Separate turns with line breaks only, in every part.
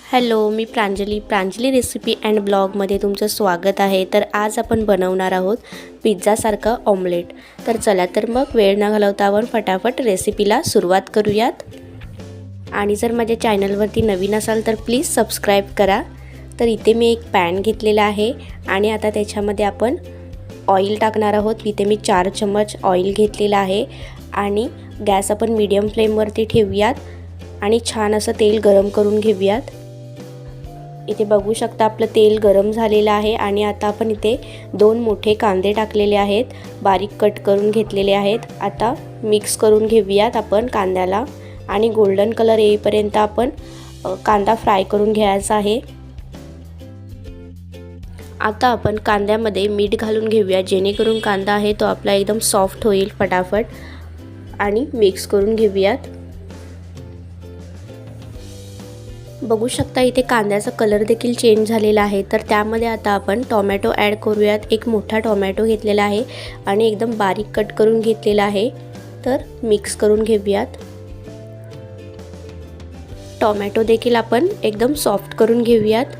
Hello, me Pranjali recipe and ब्लॉगमध्ये तुमचं स्वागत आहे। तर आज आपण बनवणार आहोत पिझ्झासारखा ऑमलेट। तर चला तर मग वेळ न घालवता आपण फटाफट रेसिपीला सुरुवात करूयात। आणि जर माझ्या चॅनलवरती नवीन असाल तर प्लीज सबस्क्राईब करा। तर इथे मी एक पॅन घेतलेला आहे आणि आता त्याच्यामध्ये आपण ऑइल टाकणार आहोत। इथे मी 4 चम्मच ऑइल घेतलेला आहे आणि गॅस आपण मीडियम फ्लेमवरती ठेवूयात आणि छान असं तेल गरम करून घेऊयात। इथे बघू शकता आपलं तेल गरम झालेलं आहे आणि आता आपण इथे 2 मोठे कांदे टाकलेले आहेत, बारीक कट करून घेतलेले आहेत। आता मिक्स करून घेऊयात आपण कांद्याला आणि गोल्डन कलर येईपर्यंत आपण कांदा फ्राय करून घ्यायचा आहे। आता आपण कांद्यामध्ये मीठ घालून घेऊया जेणेकरून कांदा आहे तो आपला एकदम सॉफ्ट होईल फटाफट आणि मिक्स करून घेऊयात। बघू शकता इथे कांद्याचा कलर देखील चेंज झालेला आहे। तर त्यामध्ये आता आपण टोमॅटो ॲड करूयात। एक मोठा टोमॅटो घेतलेला आहे आणि एकदम बारीक कट करून घेतलेला आहे। तर मिक्स करून घेऊयात। टोमॅटो देखील आपण एकदम सॉफ्ट करून घेऊयात।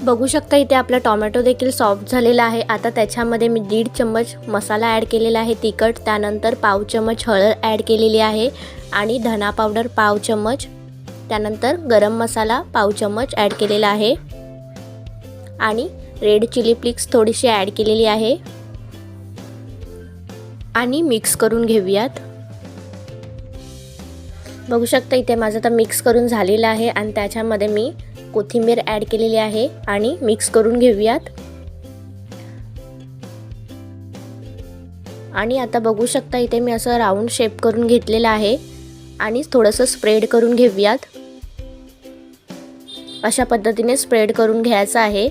बघू शकता इथे आपला टोमॅटो देखील सॉफ्ट झालेला आहे। आता त्याच्यामध्ये मी 1.5 चम्मच मसाला ॲड केलेला आहे तिखट, त्यानंतर पाव चम्मच हळद ॲड केलेली आहे आणि धना पावडर पाव चम्मच, त्यानंतर गरम मसाला पाव चम्मच ॲड केलेला आहे आणि रेड चिली फ्लेक्स थोडीशी ॲड केलेली आहे आणि मिक्स करून घेऊयात। बघू शकता इथे माझं तर मिक्स करून झालेलं आहे आणि त्याच्यामध्ये मी कोथिंबीर ॲड केलेली आहे आणि मिक्स करून घेऊयात। आणि आता बघू शकता इथे मी असं राऊंड शेप करून घेतलेला आहे आणि थोडंसं स्प्रेड करून घेऊयात। अशा पद्धतीने स्प्रेड करून घ्यायचं आहे।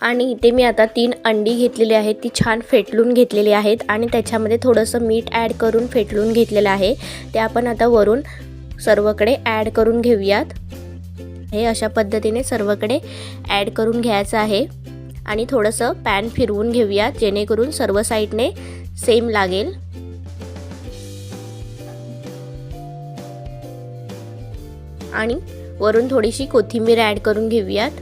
आणि इथे मी आता 3 अंडी घेतलेली आहेत, ती छान फेटलून घेतलेली आहेत आणि त्याच्यामध्ये थोडंसं मीठ ॲड करून फेटलून घेतलेलं आहे। ते आपण आता वरून सर्वकडे ॲड करून घेऊयात। हे अशा पद्धतीने सर्वकडे ॲड करून घ्यायचं आहे आणि थोडंसं पॅन फिरवून घेऊयात जेणेकरून सर्व साईडने सेम लागेल। आणि वरून थोडीशी कोथिंबीर ॲड करून घेऊयात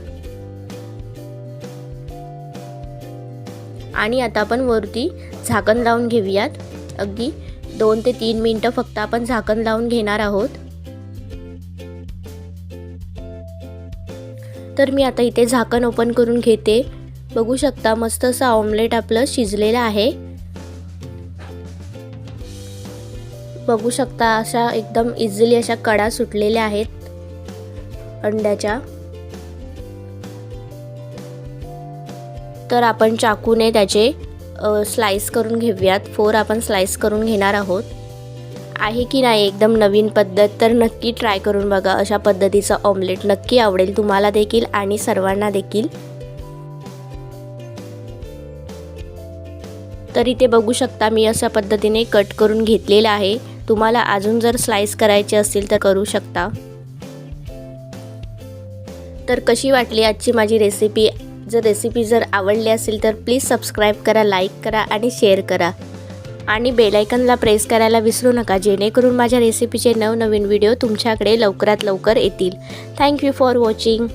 आणि आता आपण वरती झाकण लावून घेऊयात। अगदी 2 ते 3 मिनिटं फक्त आपण झाकण लावून घेणार आहोत। तर मी आता इथे झाकण ओपन करून घेते। बघू शकता मस्त असं ऑमलेट आपलं शिजलेलं आहे। बघू शकता अशा एकदम इझिली अशा कडा सुटलेल्या आहेत अंड्याच्या। तर आपण चाकूने त्याचे स्लाइस करून घेऊयात। 4 आपण स्लाइस करून घेणार आहोत। आहे की नाही एकदम नवीन पद्धत, तर नक्की ट्राय करून बघा। अशा पद्धतीचं ऑमलेट नक्की आवडेल तुम्हाला देखील आणि सर्वांना देखील। तर इथे बघू शकता मी अशा पद्धतीने कट करून घेतलेला आहे। तुम्हाला अजून जर स्लाइस करायचे असतील तर करू शकता। तर कशी वाटली आजची माझी रेसिपी? रेसिपी जर आवडली असेल तर प्लीज सबस्क्राईब करा, लाईक करा आणि शेअर करा आणि बेल आयकॉनला प्रेस करायला विसरू नका जेणेकरून माझ्या रेसिपीचे नवनवीन व्हिडिओ तुमच्याकडे लवकरात लवकर येतील। Thank you for watching.